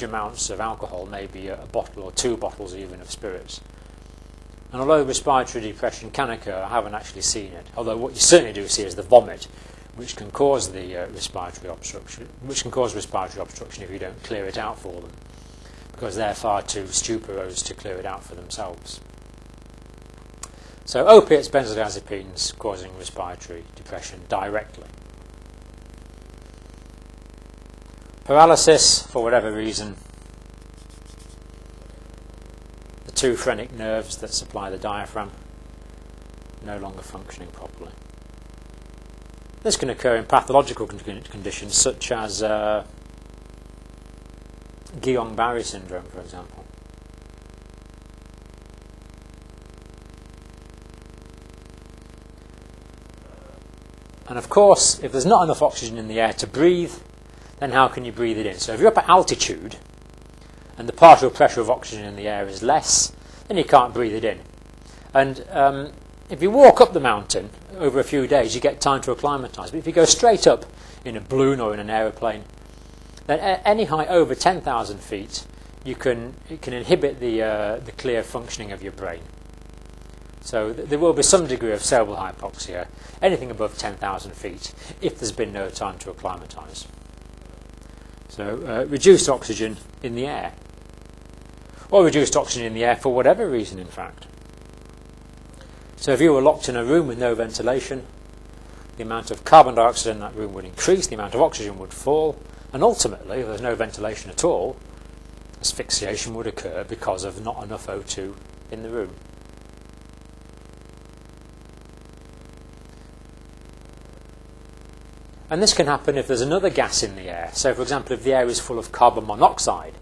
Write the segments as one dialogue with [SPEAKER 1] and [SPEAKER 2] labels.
[SPEAKER 1] amounts of alcohol, maybe a bottle or 2 bottles even of spirits. And although respiratory depression can occur, I haven't actually seen it. Although what you certainly do see is the vomit, which can cause the respiratory obstruction, if you don't clear it out for them, because they're far too stuporose to clear it out for themselves. So opiates, benzodiazepines causing respiratory depression directly. Paralysis, for whatever reason, the 2 phrenic nerves that supply the diaphragm no longer functioning properly. This can occur in pathological conditions such as Guillain-Barré syndrome, for example. And of course, if there's not enough oxygen in the air to breathe, then how can you breathe it in? So if you're up at altitude and the partial pressure of oxygen in the air is less, then you can't breathe it in. And if you walk up the mountain over a few days, you get time to acclimatise. But if you go straight up in a balloon or in an aeroplane, then at any height over 10,000 feet, it can inhibit the clear functioning of your brain. So there will be some degree of cerebral hypoxia, anything above 10,000 feet, if there's been no time to acclimatise. So reduced oxygen in the air, or reduced oxygen in the air for whatever reason, in fact. So if you were locked in a room with no ventilation, the amount of carbon dioxide in that room would increase, the amount of oxygen would fall, and ultimately, if there's no ventilation at all, asphyxiation would occur because of not enough O2 in the room. And this can happen if there's another gas in the air. So, for example, if the air is full of carbon monoxide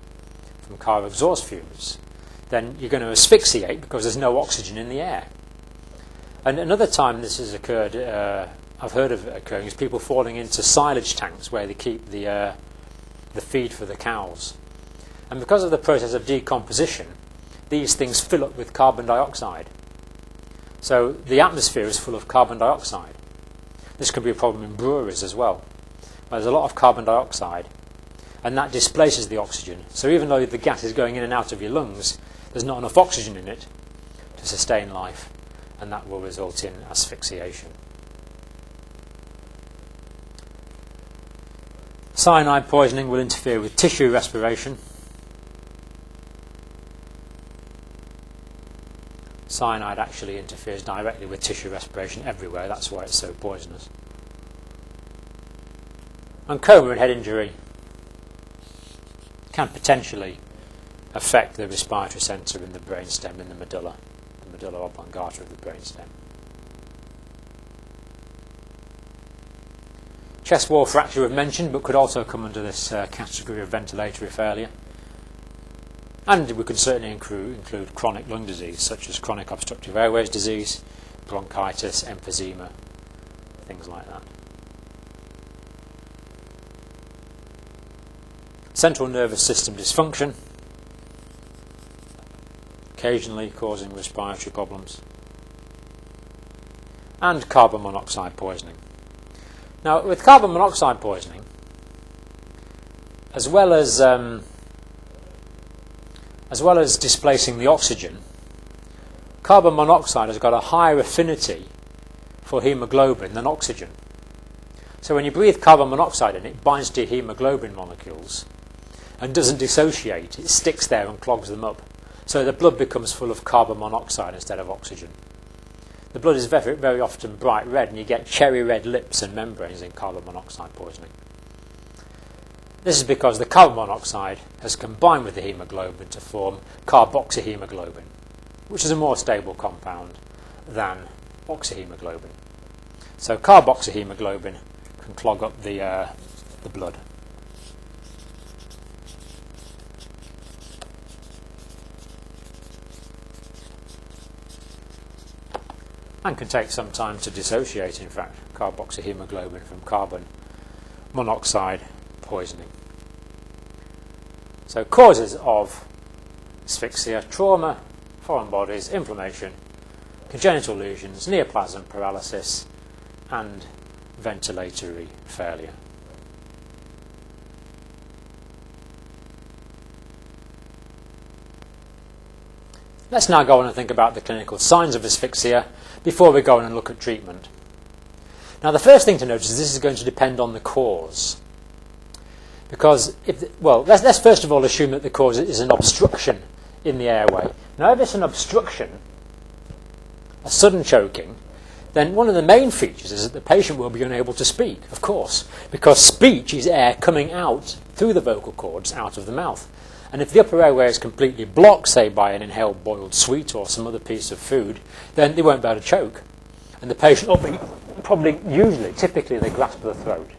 [SPEAKER 1] from car exhaust fumes, then you're going to asphyxiate because there's no oxygen in the air. And another time this has occurred, I've heard of it occurring, is people falling into silage tanks where they keep the feed for the cows. And because of the process of decomposition, these things fill up with carbon dioxide. So the atmosphere is full of carbon dioxide. This can be a problem in breweries as well, where there's a lot of carbon dioxide, and that displaces the oxygen. So even though the gas is going in and out of your lungs, there's not enough oxygen in it to sustain life, and that will result in asphyxiation. Cyanide poisoning will interfere with tissue respiration. Cyanide actually interferes directly with tissue respiration everywhere, that's why it's so poisonous. And coma and head injury can potentially affect the respiratory centre in the brainstem, in the medulla oblongata of the brainstem. Chest wall fracture we've mentioned, but could also come under this category of ventilatory failure. And we could certainly include chronic lung disease, such as chronic obstructive airways disease, bronchitis, emphysema, things like that. Central nervous system dysfunction, occasionally causing respiratory problems. And carbon monoxide poisoning. Now, with carbon monoxide poisoning, as well as displacing the oxygen, carbon monoxide has got a higher affinity for hemoglobin than oxygen. So when you breathe carbon monoxide in, it binds to hemoglobin molecules and doesn't dissociate. It sticks there and clogs them up. So the blood becomes full of carbon monoxide instead of oxygen. The blood is very, very often bright red, and you get cherry red lips and membranes in carbon monoxide poisoning. This is because the carbon monoxide has combined with the hemoglobin to form carboxyhemoglobin, which is a more stable compound than oxyhemoglobin. So carboxyhemoglobin can clog up the blood. And can take some time to dissociate, in fact, carboxyhemoglobin from carbon monoxide poisoning. So causes of asphyxia: trauma, foreign bodies, inflammation, congenital lesions, neoplasm, paralysis, and ventilatory failure. Let's now go on and think about the clinical signs of asphyxia before we go on and look at treatment. Now, the first thing to notice is this is going to depend on the cause. Because, let's first of all assume that the cause is an obstruction in the airway. Now, if it's an obstruction, a sudden choking, then one of the main features is that the patient will be unable to speak, of course, because speech is air coming out through the vocal cords out of the mouth. And if the upper airway is completely blocked, say by an inhaled boiled sweet or some other piece of food, then they won't be able to choke. And the patient will be typically they grasp the throat.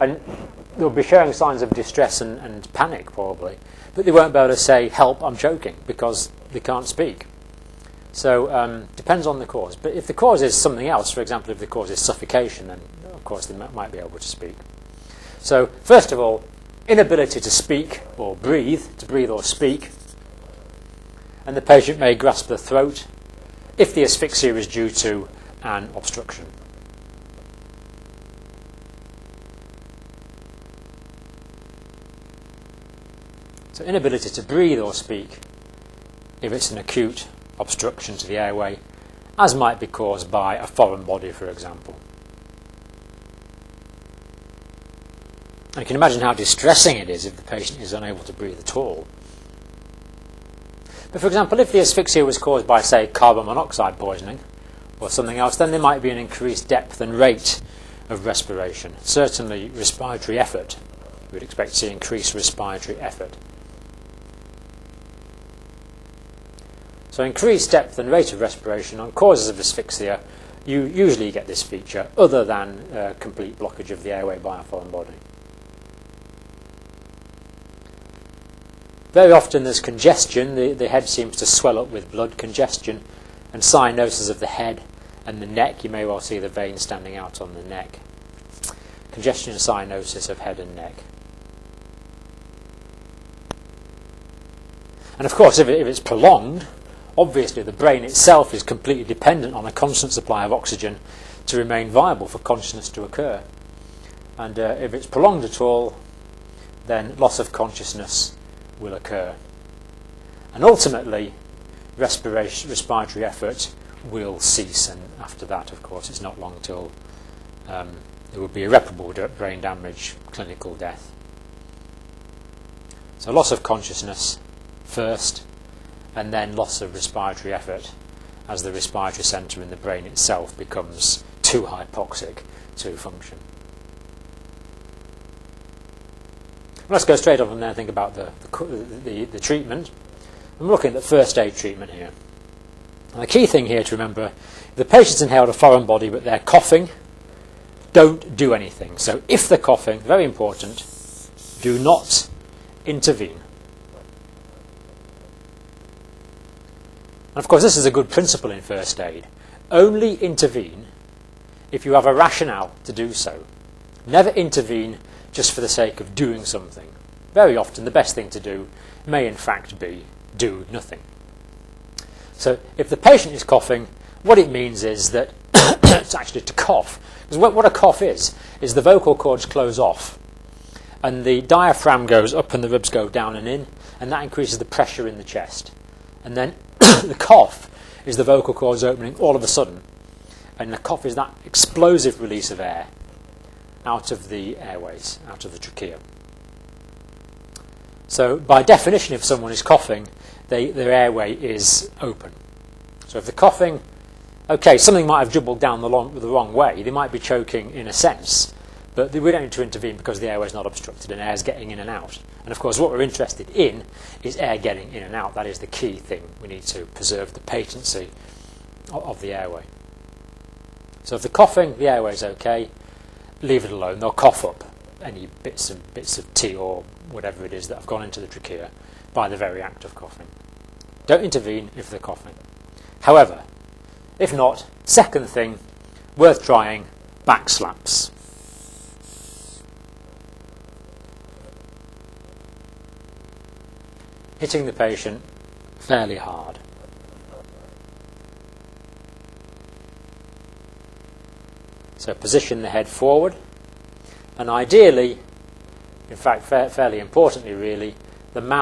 [SPEAKER 1] And they'll be showing signs of distress and panic probably, but they won't be able to say, "Help, I'm choking," because they can't speak. So depends on the cause. But if the cause is something else, for example, if the cause is suffocation, then of course they might be able to speak. So first of all, inability to speak or breathe, or speak, and the patient may grasp the throat if the asphyxia is due to an obstruction. So inability to breathe or speak if it's an acute obstruction to the airway, as might be caused by a foreign body, for example. And you can imagine how distressing it is if the patient is unable to breathe at all. But for example, if the asphyxia was caused by, say, carbon monoxide poisoning or something else, then there might be an increased depth and rate of respiration. Certainly respiratory effort. You would expect to see increased respiratory effort. So increased depth and rate of respiration on causes of asphyxia, you usually get this feature, other than complete blockage of the airway by a foreign body. Very often there's congestion. The head seems to swell up with blood, congestion, and cyanosis of the head and the neck. You may well see the veins standing out on the neck. Congestion and cyanosis of head and neck. And of course, if it's prolonged, obviously the brain itself is completely dependent on a constant supply of oxygen to remain viable for consciousness to occur. And if it's prolonged at all, then loss of consciousness will occur. And ultimately, respiratory effort will cease, and after that, of course, it's not long till there will be irreparable brain damage, clinical death. So loss of consciousness first, and then loss of respiratory effort as the respiratory centre in the brain itself becomes too hypoxic to function. Let's go straight off and then think about the treatment. I'm looking at first aid treatment here. And the key thing here to remember, if the patient's inhaled a foreign body but they're coughing, don't do anything. So if they're coughing, very important, do not intervene. And of course this is a good principle in first aid. Only intervene if you have a rationale to do so. Never intervene just for the sake of doing something. Very often the best thing to do may in fact be do nothing. So if the patient is coughing, what it means is that it's actually to cough. Because what a cough is the vocal cords close off and the diaphragm goes up and the ribs go down and in, and that increases the pressure in the chest. And then the cough is the vocal cords opening all of a sudden, and the cough is that explosive release of air out of the airways, out of the trachea. So by definition, if someone is coughing, their airway is open. So if they're coughing, okay, something might have dribbled down the wrong way. They might be choking in a sense, but we don't need to intervene because the airway is not obstructed and air is getting in and out. And of course what we're interested in is air getting in and out. That is the key thing. We need to preserve the patency of the airway. So if they're coughing, the airway is okay. Leave it alone. They'll cough up any bits of tea or whatever it is that have gone into the trachea by the very act of coughing. Don't intervene if they're coughing. However, if not, second thing, worth trying, back slaps. Hitting the patient fairly hard. So position the head forward, and ideally, in fact fairly importantly really, the mouth